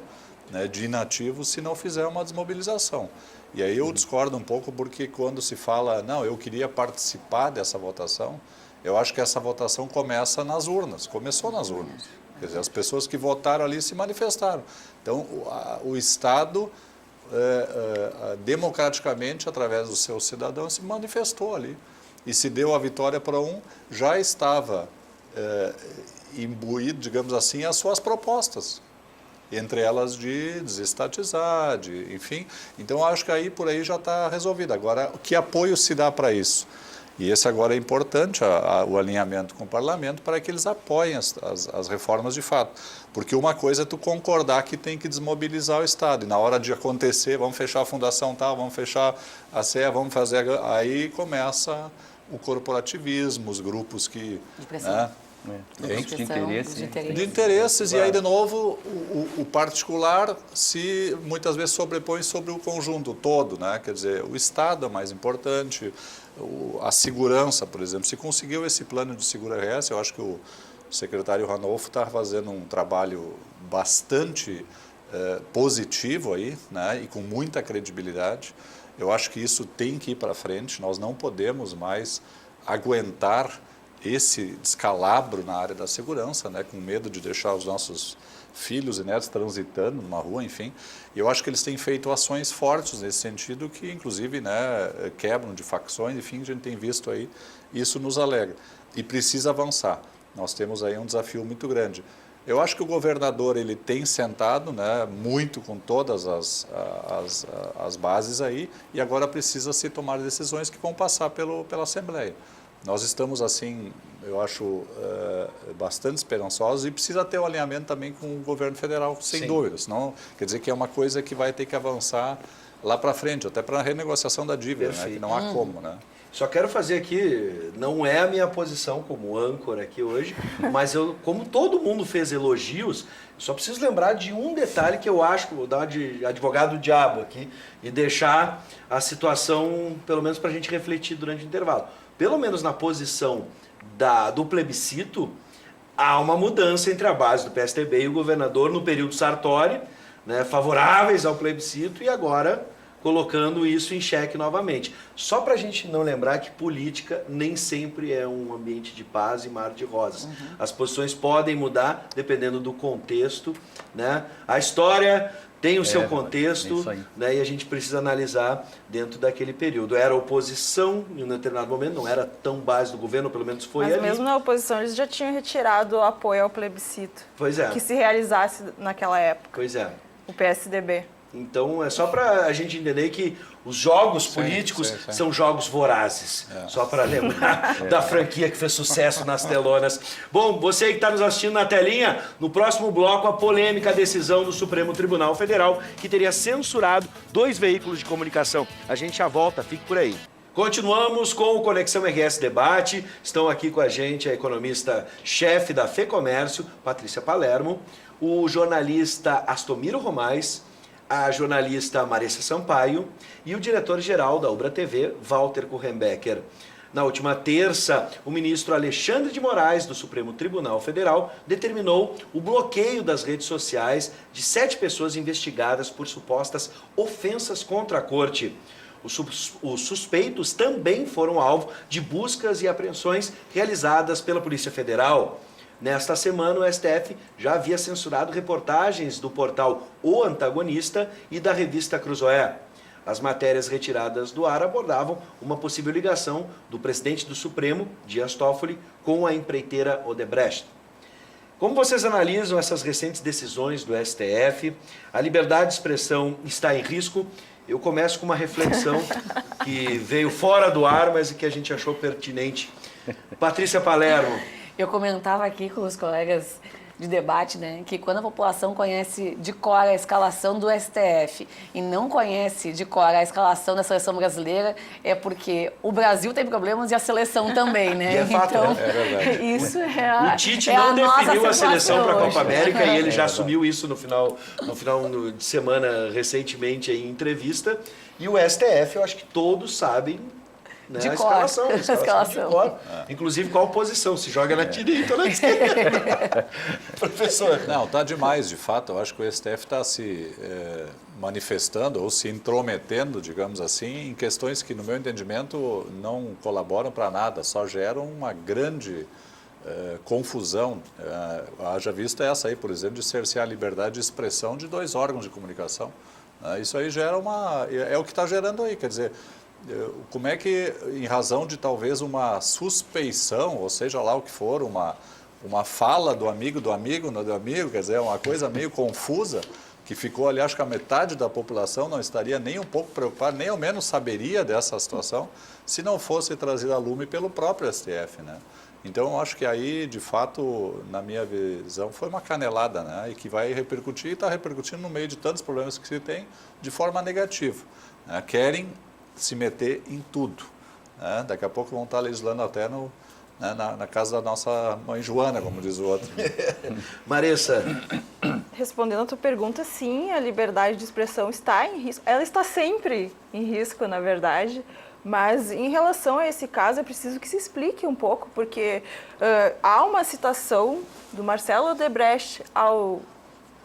né, de inativos, se não fizer uma desmobilização. E aí eu discordo um pouco, porque quando se fala, não, eu queria participar dessa votação, eu acho que essa votação começa nas urnas, começou nas urnas. Quer dizer, as pessoas que votaram ali se manifestaram. Então, o Estado, democraticamente, através dos seus cidadãos, se manifestou ali. E se deu a vitória para um, já estava imbuído, digamos assim, as suas propostas. Entre elas de desestatizar, enfim. Então, acho que aí por aí já está resolvido. Agora, que apoio se dá para isso? E esse agora é importante, o alinhamento com o parlamento, para que eles apoiem as reformas de fato. Porque uma coisa é tu concordar que tem que desmobilizar o Estado. E na hora de acontecer, vamos fechar a fundação tal, vamos fechar a CE, vamos fazer... Aí começa o corporativismo, os grupos que... De pressão. Né, Conflito de interesse. De interesses, e aí, de novo, o particular se muitas vezes sobrepõe sobre o conjunto todo, né? Quer dizer, o Estado é mais importante, a segurança, por exemplo. Se conseguiu esse plano de segurança, eu acho que o secretário Ranolfo está fazendo um trabalho bastante positivo aí, né? E com muita credibilidade. Eu acho que isso tem que ir para frente, nós não podemos mais aguentar esse descalabro na área da segurança, né, com medo de deixar os nossos filhos e netos transitando numa rua, enfim. E eu acho que eles têm feito ações fortes nesse sentido, que inclusive, né, quebram de facções, enfim, a gente tem visto aí, isso nos alegra. E precisa avançar. Nós temos aí um desafio muito grande. Eu acho que o governador ele tem sentado, né, muito com todas as bases aí, e agora precisa se tomar decisões que vão passar pela Assembleia. Nós estamos, assim, eu acho, bastante esperançosos, e precisa ter um alinhamento também com o governo federal, sem dúvida. Senão, quer dizer que é uma coisa que vai ter que avançar lá para frente, até para a renegociação da dívida, né, que não há como, né? Só quero fazer aqui, não é a minha posição como âncora aqui hoje, mas eu, como todo mundo fez elogios, só preciso lembrar de um detalhe que eu acho, vou dar de advogado diabo aqui, e deixar a situação, pelo menos para a gente refletir durante o intervalo. Pelo menos na posição do plebiscito, há uma mudança entre a base do PSDB e o governador no período Sartori, né, favoráveis ao plebiscito, e agora colocando isso em xeque novamente. Só para a gente não lembrar que política nem sempre é um ambiente de paz e mar de rosas. As posições podem mudar dependendo do contexto, né? A história tem o seu contexto, né? E a gente precisa analisar dentro daquele período. Era oposição em um determinado momento, não era tão base do governo, pelo menos foi ali. Mas mesmo na oposição eles já tinham retirado o apoio ao plebiscito. Pois é. Que se realizasse naquela época. Pois é. O PSDB. Então, é só para a gente entender que os jogos políticos são jogos vorazes. Só para lembrar da franquia que fez sucesso nas telonas. Bom, você que está nos assistindo na telinha, no próximo bloco, a polêmica decisão do Supremo Tribunal Federal, que teria censurado 2 veículos de comunicação. A gente já volta, fique por aí. Continuamos com o Conexão RS Debate. Estão aqui com a gente a economista-chefe da FEComércio, Patrícia Palermo, o jornalista Astomiro Romais, a jornalista Marissa Sampaio e o diretor-geral da Ubra TV, Walter Kurrenbecker. Na última terça, o ministro Alexandre de Moraes, do Supremo Tribunal Federal, determinou o bloqueio das redes sociais de 7 pessoas investigadas por supostas ofensas contra a corte. Os suspeitos também foram alvo de buscas e apreensões realizadas pela Polícia Federal. Nesta semana, o STF já havia censurado reportagens do portal O Antagonista e da revista Cruzoé. As matérias retiradas do ar abordavam uma possível ligação do presidente do Supremo, Dias Toffoli, com a empreiteira Odebrecht. Como vocês analisam essas recentes decisões do STF? A liberdade de expressão está em risco? Eu começo com uma reflexão que veio fora do ar, mas que a gente achou pertinente. Patrícia Palermo. Eu comentava aqui com os colegas de debate, né, que quando a população conhece de cor a escalação do STF e não conhece de cor a escalação da seleção brasileira, é porque o Brasil tem problemas e a seleção também, né? E é fato, então, é verdade. isso é a O Tite é não a nossa definiu a seleção para a Copa hoje. América e ele já assumiu isso no final de semana, recentemente, em entrevista. E o STF, eu acho que todos sabem, né, De a cor. escalação de cor. Inclusive qual posição, se joga na direita ou na esquerda. Professor. Não, está demais, de fato. Eu acho que o STF está se manifestando ou se intrometendo, digamos assim, em questões que, no meu entendimento, não colaboram para nada, só geram uma grande confusão. Haja vista essa aí, por exemplo, de cercear a liberdade de expressão de 2 órgãos de comunicação. Isso aí gera é o que está gerando aí, quer dizer, como é que, em razão de talvez uma suspeição, ou seja lá o que for, uma fala do amigo, quer dizer, uma coisa meio confusa, que ficou ali, acho que a metade da população não estaria nem um pouco preocupada, nem ao menos saberia dessa situação, se não fosse trazida a lume pelo próprio STF, né? Então, eu acho que aí, de fato, na minha visão, foi uma canelada, né? E que vai repercutir, e está repercutindo no meio de tantos problemas que se tem, de forma negativa, né? Querem se meter em tudo, né? Daqui a pouco vão estar legislando até né, na casa da nossa mãe Joana, como diz o outro. Maressa, Respondendo a tua pergunta, sim, a liberdade de expressão está em risco. Ela está sempre em risco, na verdade. Mas em relação a esse caso, é preciso que se explique um pouco, porque há uma citação do Marcelo Odebrecht ao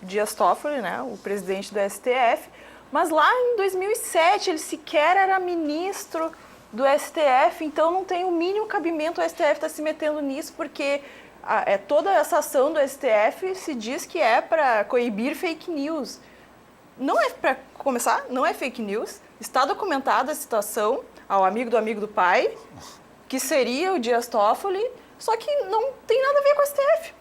Dias Toffoli, né, o presidente do STF, mas lá em 2007 ele sequer era ministro do STF, então não tem o mínimo cabimento o STF estar se metendo nisso, porque toda essa ação do STF se diz que é para coibir fake news. Não é, para começar, não é fake news, está documentada a citação ao amigo do pai, que seria o Dias Toffoli, só que não tem nada a ver com o STF.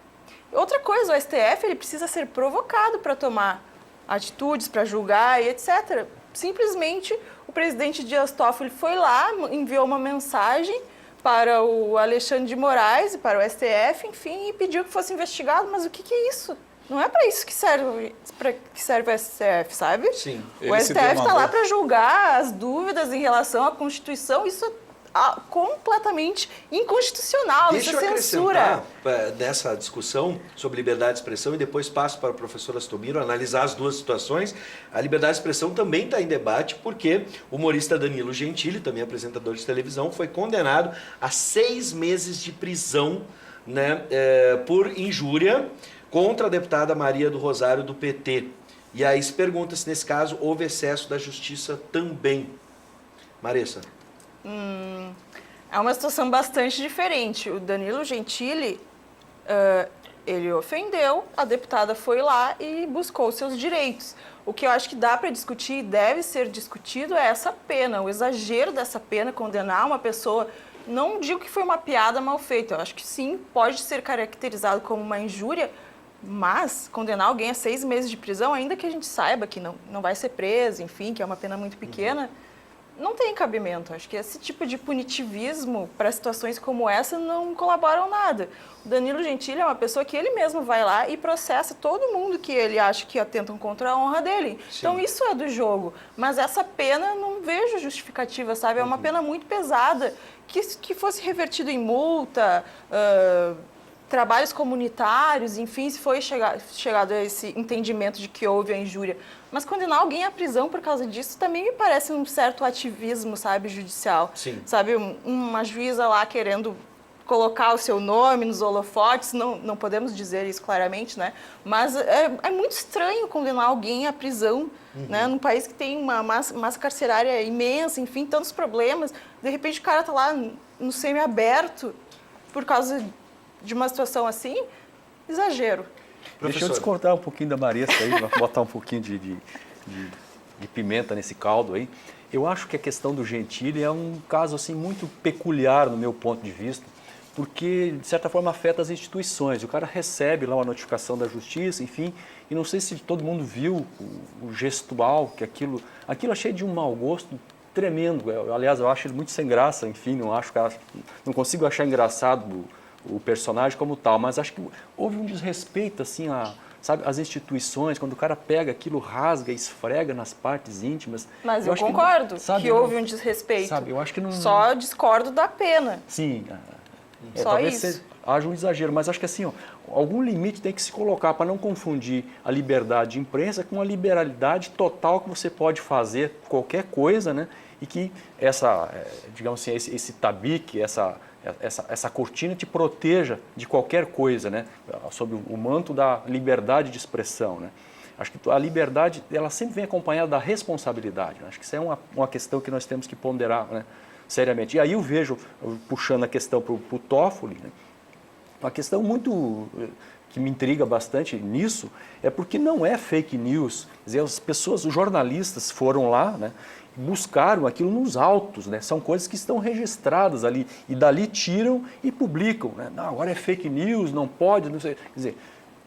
Outra coisa, o STF ele precisa ser provocado para tomar atitudes, para julgar e etc. Simplesmente o presidente Dias Toffoli foi lá, enviou uma mensagem para o Alexandre de Moraes e para o STF, enfim, e pediu que fosse investigado. Mas o que é isso? Não é para isso que serve o STF, sabe? Sim. O STF está lá para julgar as dúvidas em relação à Constituição. Isso é completamente inconstitucional. Deixa isso eu é censura. acrescentar nessa discussão sobre liberdade de expressão e depois passo para o professor Astomiro analisar as duas situações. A liberdade de expressão também está em debate porque o humorista Danilo Gentili, também apresentador de televisão, foi condenado a 6 meses de prisão, né, por injúria contra a deputada Maria do Rosário do PT. E aí se pergunta se nesse caso houve excesso da justiça também. Maressa. É uma situação bastante diferente. O Danilo Gentili, ele ofendeu, a deputada foi lá e buscou seus direitos. O que eu acho que dá para discutir e deve ser discutido é essa pena, o exagero dessa pena, condenar uma pessoa. Não digo que foi uma piada mal feita, eu acho que sim, pode ser caracterizado como uma injúria, mas condenar alguém a 6 meses de prisão, ainda que a gente saiba que não vai ser preso, enfim, que é uma pena muito pequena, não tem cabimento. Acho que esse tipo de punitivismo para situações como essa não colaboram nada. O Danilo Gentili é uma pessoa que ele mesmo vai lá e processa todo mundo que ele acha que atentam contra a honra dele. Sim. Então isso é do jogo. Mas essa pena não vejo justificativa, sabe? É uma pena muito pesada. Que fosse revertido em multa, trabalhos comunitários, enfim, se foi chegado a esse entendimento de que houve a injúria. Mas condenar alguém à prisão por causa disso também me parece um certo ativismo, sabe, judicial. Sim. Sabe, uma juíza lá querendo colocar o seu nome nos holofotes, não podemos dizer isso claramente, né? Mas é muito estranho condenar alguém à prisão, né? Num país que tem uma massa carcerária imensa, enfim, tantos problemas. De repente o cara está lá no semiaberto por causa de uma situação assim, exagero. Deixa eu discordar um pouquinho da Maressa aí, botar um pouquinho de pimenta nesse caldo aí. Eu acho que a questão do Gentili é um caso assim, muito peculiar no meu ponto de vista, porque, de certa forma, afeta as instituições. O cara recebe lá uma notificação da justiça, enfim, e não sei se todo mundo viu o gestual, que aquilo é cheio de um mau gosto tremendo. Aliás, eu acho ele muito sem graça, enfim, não consigo achar engraçado o personagem como tal, mas acho que houve um desrespeito, assim, sabe, às instituições, quando o cara pega aquilo, rasga, esfrega nas partes íntimas. Mas eu concordo que houve um desrespeito. Sabe, eu acho que não... Só discordo da pena. Sim. Só talvez isso. Haja um exagero, mas acho que assim, algum limite tem que se colocar para não confundir a liberdade de imprensa com a liberalidade total que você pode fazer qualquer coisa, né? E que digamos assim, esse tabique, essa cortina te proteja de qualquer coisa, né? Sob o manto da liberdade de expressão, né? Acho que a liberdade, ela sempre vem acompanhada da responsabilidade, né? Acho que isso é uma questão que nós temos que ponderar, né? Seriamente. E aí eu vejo, puxando a questão para o Toffoli, né? Uma questão muito que me intriga bastante nisso é porque não é fake news. Quer dizer, as pessoas, os jornalistas foram lá, né? Buscaram aquilo nos autos, né? São coisas que estão registradas ali e dali tiram e publicam, né? Não, agora é fake news, não pode, não sei. Quer dizer,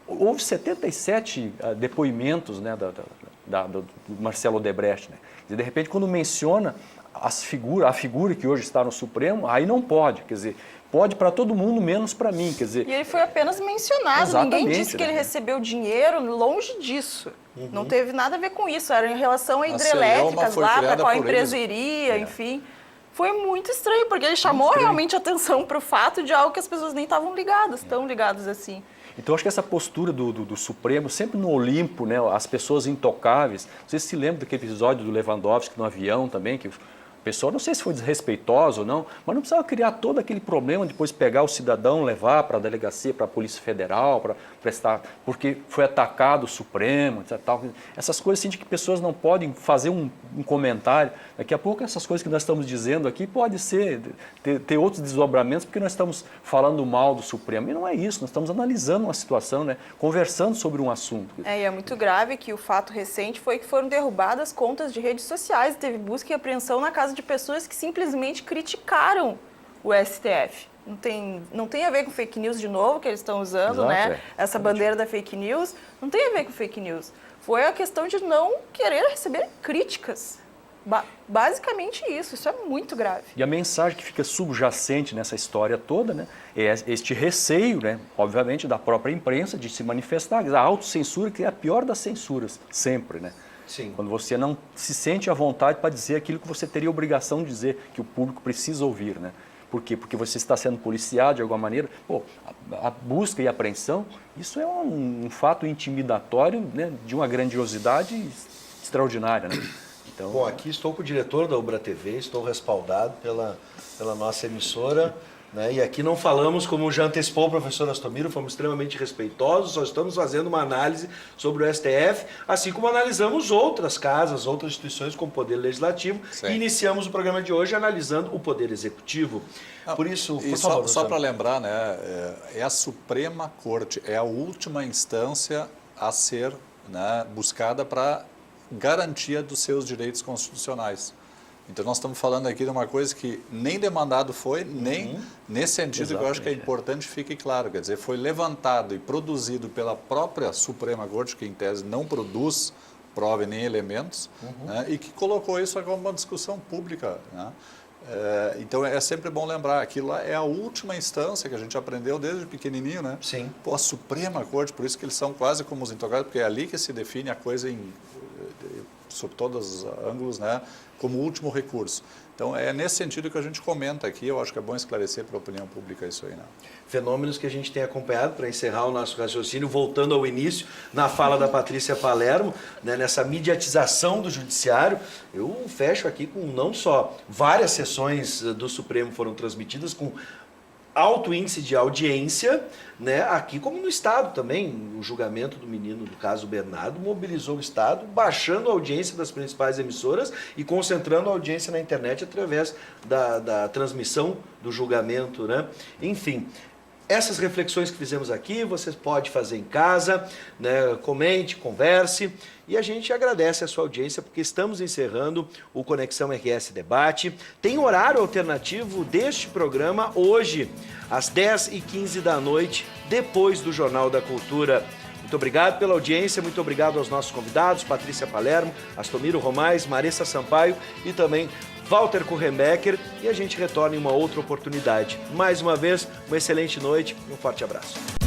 houve 77 depoimentos, né, do Marcelo Odebrecht, né? Quer dizer, de repente, quando menciona a figura que hoje está no Supremo, aí não pode, quer dizer, pode para todo mundo, menos para mim, quer dizer... E ele foi apenas mencionado, Exatamente, ninguém disse que ele recebeu dinheiro, longe disso. Não teve nada a ver com isso, era em relação a hidrelétricas lá, para qual empresa iria, enfim. foi muito estranho, porque ele chamou realmente atenção para o fato de algo que as pessoas nem estavam ligadas, tão ligadas assim. Então, acho que essa postura do Supremo, sempre no Olimpo, né, as pessoas intocáveis. Vocês se lembram daquele episódio do Lewandowski no avião também, que o pessoal, não sei se foi desrespeitoso ou não, mas não precisava criar todo aquele problema, depois pegar o cidadão, levar para a delegacia, para a Polícia Federal, para prestar, porque foi atacado o Supremo, etc. Tal. Essas coisas assim de que pessoas não podem fazer um comentário. Daqui a pouco essas coisas que nós estamos dizendo aqui pode ser, ter outros desdobramentos, porque nós estamos falando mal do Supremo. E não é isso, nós estamos analisando uma situação, né, conversando sobre um assunto. E é muito grave que o fato recente foi que foram derrubadas contas de redes sociais, teve busca e apreensão na casa de pessoas que simplesmente criticaram o STF. Não tem a ver com fake news de novo que eles estão usando, né? Essa bandeira da fake news não tem a ver com fake news. Foi a questão de não querer receber críticas. Basicamente isso é muito grave. E a mensagem que fica subjacente nessa história toda, né, é este receio, né, obviamente, da própria imprensa de se manifestar. A autocensura, que é a pior das censuras, sempre, né? Sim. Quando você não se sente à vontade para dizer aquilo que você teria obrigação de dizer, que o público precisa ouvir, né? Por quê? Porque você está sendo policiado de alguma maneira. Pô, a busca e a apreensão, isso é um fato intimidatório, né, de uma grandiosidade extraordinária, né? Então, Bom, aqui estou com o diretor da Ubra TV, estou respaldado pela nossa emissora, né? E aqui não falamos, como já antecipou o professor Astomiro, fomos extremamente respeitosos, só estamos fazendo uma análise sobre o STF, assim como analisamos outras casas, outras instituições como o Poder Legislativo, e iniciamos o programa de hoje analisando o Poder Executivo. Por isso, por favor, só para lembrar, né, é a Suprema Corte, é a última instância a ser, né, buscada para garantia dos seus direitos constitucionais. Então, nós estamos falando aqui de uma coisa que nem demandado foi, nem nesse sentido que eu acho que é importante fique claro. Quer dizer, foi levantado e produzido pela própria Suprema Corte, que em tese não produz prova nem elementos, né, e que colocou isso como uma discussão pública, né? Então, é sempre bom lembrar, aquilo lá é a última instância que a gente aprendeu desde pequenininho, né? Sim. Pô, a Suprema Corte, por isso que eles são quase como os intocáveis, porque é ali que se define a coisa sob todos os ângulos, né, como último recurso. Então, é nesse sentido que a gente comenta aqui, eu acho que é bom esclarecer para a opinião pública isso aí, né? Fenômenos que a gente tem acompanhado, para encerrar o nosso raciocínio, voltando ao início, na fala da Patrícia Palermo, né, nessa mediatização do judiciário, eu fecho aqui com não só várias sessões do Supremo foram transmitidas com alto índice de audiência, né, aqui como no Estado também. O julgamento do menino, do caso Bernardo, mobilizou o Estado, baixando a audiência das principais emissoras e concentrando a audiência na internet através da transmissão do julgamento, né? Enfim, essas reflexões que fizemos aqui, você pode fazer em casa, né? Comente, converse, e a gente agradece a sua audiência, porque estamos encerrando o Conexão RS Debate. Tem horário alternativo deste programa hoje, às 10h15 da noite, depois do Jornal da Cultura. Muito obrigado pela audiência, muito obrigado aos nossos convidados, Patrícia Palermo, Astomiro Romais, Marissa Sampaio e também Walter Kurrenbecker, e a gente retorna em uma outra oportunidade. Mais uma vez, uma excelente noite e um forte abraço.